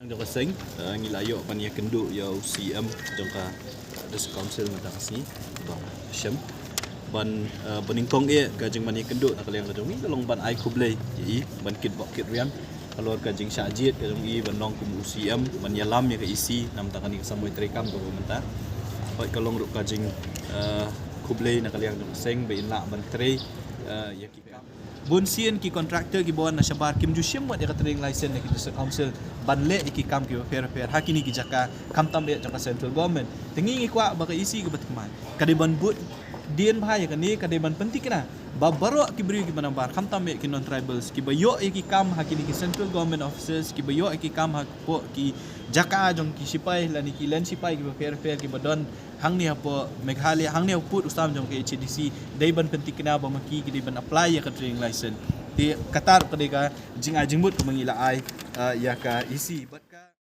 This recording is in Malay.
Jangka sing ngilayo pan ya kenduk ya UCM jangka ada council mata kasih bang Syam ban beningkong e gajeng mani kenduk nak yang gajeng ni kalong ban ai kublai ji ban kit bok kit riam kalau gajeng syajit gajeng i ban nong kum UCM ban yalam ya ke isi nam takani samoi terekam ko menta oi kalong ruk gajeng kublai nak yang sing be ina ban tre ya ki bun sien ki kontraktor ki bon na shabar kim ju shim wat ya katring license na ki district council banle ki kam ki fair hakini ki jaka kam tam ya jaka central government tengi kwa baka isi ke batman kade ban but dien bahaya kan ni kade ban penting kena babaro ki beri ki manambar kam tam ya ki non tribals ki bayo ki kam hakini ki central government officers ki bayo ki kam hak po ki jaka jong ki sipai lani ki len sipai ki fair ki badon hang ni apa Meghalaya hang ni put usam jong ke HDC dai ban penting kena ba maki ki ban apply ya katring license di Qatar kadika jing ajing but mengila ai ya ka isi but